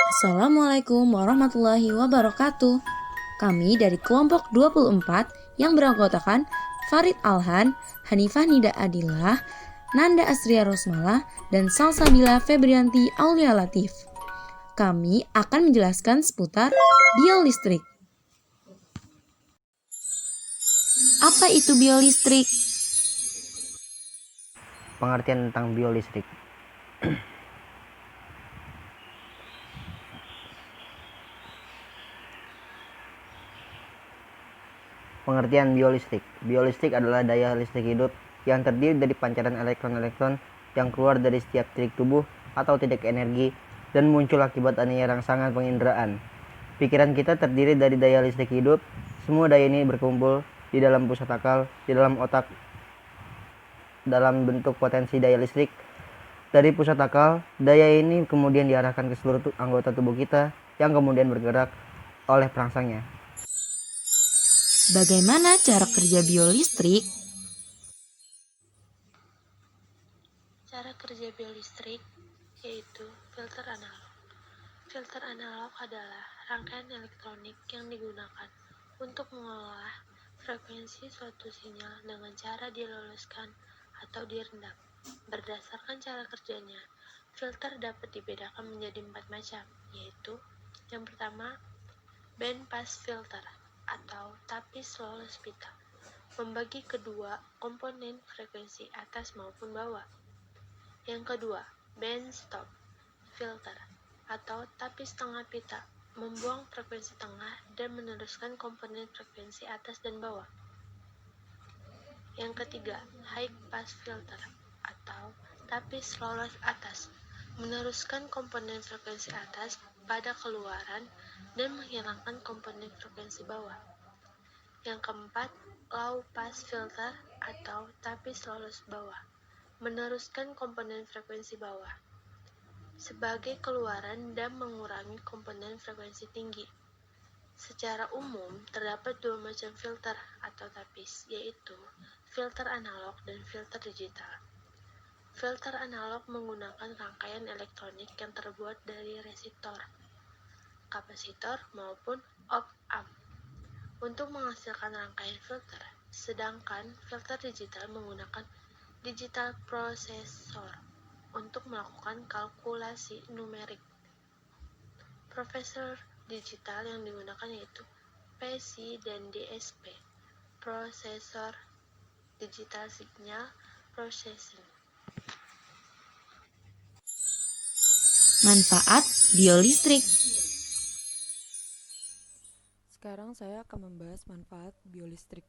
Assalamualaikum warahmatullahi wabarakatuh. Kami dari kelompok 24 yang beranggotakan Farid Alhan, Hanifah Nida Adillah, Nanda Asria Rosmala, dan Salsabila Febrianti Aulia Latif. Kami akan menjelaskan seputar biolistrik. Apa itu biolistrik? Pengertian tentang biolistrik. Pengertian biolistrik. Biolistrik adalah daya listrik hidup yang terdiri dari pancaran elektron-elektron yang keluar dari setiap titik tubuh atau titik energi dan muncul akibat adanya rangsangan penginderaan. Pikiran kita terdiri dari daya listrik hidup. Semua daya ini berkumpul di dalam pusat akal, di dalam otak, dalam bentuk potensi daya listrik. Dari pusat akal, daya ini kemudian diarahkan ke seluruh anggota tubuh kita yang kemudian bergerak oleh perangsangnya. Bagaimana cara kerja biolistrik? Cara kerja biolistrik yaitu filter analog. Filter analog adalah rangkaian elektronik yang digunakan untuk mengolah frekuensi suatu sinyal dengan cara diloloskan atau direndam. Berdasarkan cara kerjanya, filter dapat dibedakan menjadi 4 macam, yaitu yang pertama, band pass filter atau tapis lolos pita, membagi kedua komponen frekuensi atas maupun bawah. Yang kedua, band stop filter atau tapis tengah pita, membuang frekuensi tengah dan meneruskan komponen frekuensi atas dan bawah. Yang ketiga, high pass filter atau tapis lolos atas, meneruskan komponen frekuensi atas pada keluaran dan menghilangkan komponen frekuensi bawah. Yang keempat, low pass filter atau tapis lolos bawah, meneruskan komponen frekuensi bawah sebagai keluaran dan mengurangi komponen frekuensi tinggi. Secara umum, terdapat dua macam filter atau tapis, yaitu filter analog dan filter digital. Filter analog menggunakan rangkaian elektronik yang terbuat dari resistor, kapasitor, maupun op-amp untuk menghasilkan rangkaian filter, sedangkan filter digital menggunakan digital processor untuk melakukan kalkulasi numerik. Prosesor digital yang digunakan yaitu PC dan DSP, Prosesor Digital Signal Processing. Manfaat biolistrik. Sekarang saya akan membahas manfaat biolistrik.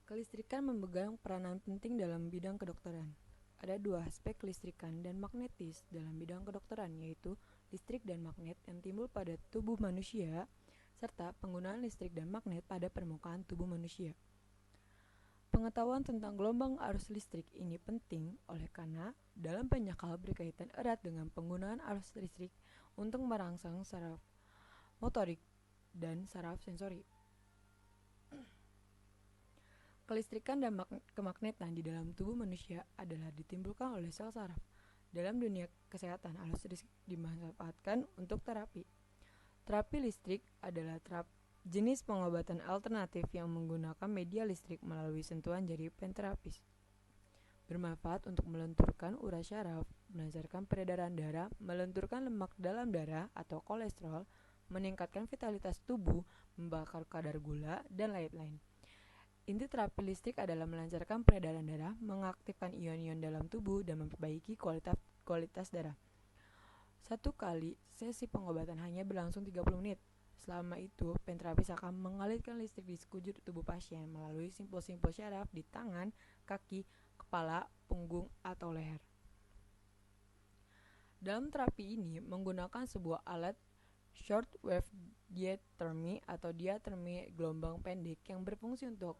Kelistrikan memegang peranan penting dalam bidang kedokteran. Ada dua aspek kelistrikan dan magnetis dalam bidang kedokteran, yaitu listrik dan magnet yang timbul pada tubuh manusia, serta penggunaan listrik dan magnet pada permukaan tubuh manusia. Pengetahuan tentang gelombang arus listrik ini penting oleh karena dalam banyak hal berkaitan erat dengan penggunaan arus listrik untuk merangsang saraf motorik dan saraf sensori. Kelistrikan dan kemagnetan di dalam tubuh manusia adalah ditimbulkan oleh sel saraf. Dalam dunia kesehatan, arus listrik dimanfaatkan untuk terapi. Terapi listrik adalah jenis pengobatan alternatif yang menggunakan media listrik melalui sentuhan jari penterapis. Bermanfaat untuk melenturkan urat syaraf, melancarkan peredaran darah, melenturkan lemak dalam darah atau kolesterol, meningkatkan vitalitas tubuh, membakar kadar gula, dan lain-lain. Inti terapi listrik adalah melancarkan peredaran darah, mengaktifkan ion-ion dalam tubuh, dan memperbaiki kualitas darah. Satu kali sesi pengobatan hanya berlangsung 30 menit. Selama itu, penterapis akan mengalirkan listrik di sekujur tubuh pasien melalui simpul-simpul syaraf di tangan, kaki, kepala, punggung, atau leher. Dalam terapi ini menggunakan sebuah alat shortwave diathermy atau diathermy gelombang pendek yang berfungsi untuk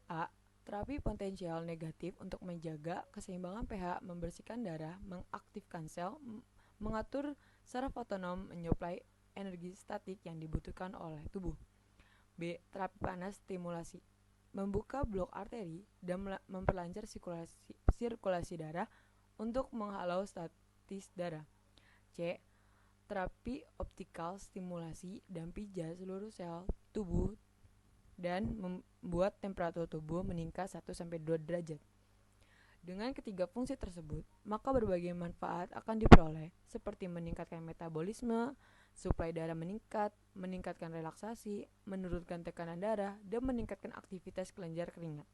A. Terapi potensial negatif untuk menjaga keseimbangan pH, membersihkan darah, mengaktifkan sel, mengatur saraf otonom, menyuplai energi statik yang dibutuhkan oleh tubuh. B. Terapi panas stimulasi, membuka blok arteri dan memperlancar sirkulasi darah untuk menghalau statis darah. C. Terapi optikal stimulasi dan pijat seluruh sel tubuh dan membuat temperatur tubuh meningkat 1-2 derajat. Dengan ketiga fungsi tersebut, maka berbagai manfaat akan diperoleh, seperti meningkatkan metabolisme, suplai darah meningkat, meningkatkan relaksasi, menurunkan tekanan darah, dan meningkatkan aktivitas kelenjar keringat.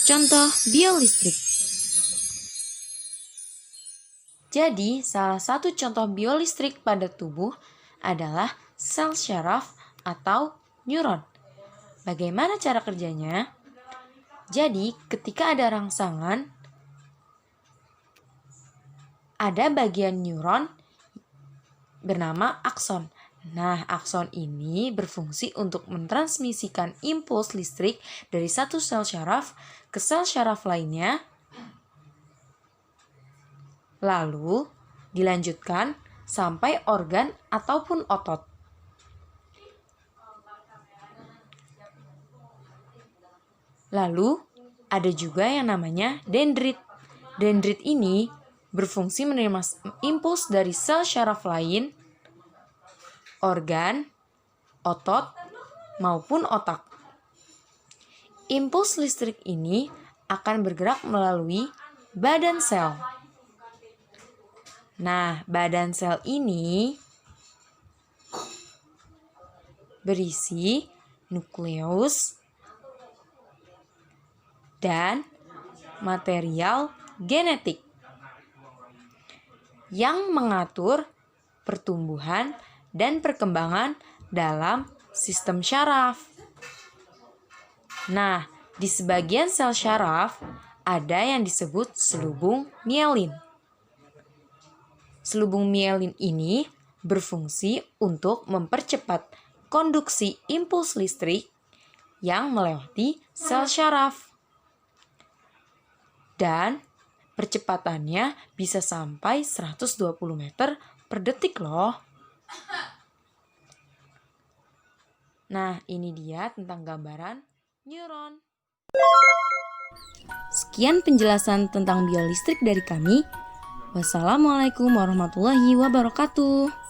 Contoh biolistrik. Jadi, salah satu contoh biolistrik pada tubuh adalah sel syaraf atau neuron. Bagaimana cara kerjanya? Jadi, ketika ada rangsangan, ada bagian neuron bernama akson. Nah, akson ini berfungsi untuk mentransmisikan impuls listrik dari satu sel syaraf ke sel syaraf lainnya, lalu dilanjutkan sampai organ ataupun otot. Lalu ada juga yang namanya dendrit. Dendrit ini berfungsi menerima impuls dari sel syaraf lain, organ, otot, maupun otak. Impuls listrik ini akan bergerak melalui badan sel. Nah, badan sel ini berisi nukleus dan material genetik yang mengatur pertumbuhan dan perkembangan dalam sistem syaraf. Nah, di sebagian sel syaraf ada yang disebut selubung mielin. Selubung mielin ini berfungsi untuk mempercepat konduksi impuls listrik yang melewati sel syaraf. Dan percepatannya bisa sampai 120 meter per detik loh. Nah, ini dia tentang gambaran neuron. Sekian penjelasan tentang biolistrik dari kami. Wassalamualaikum warahmatullahi wabarakatuh.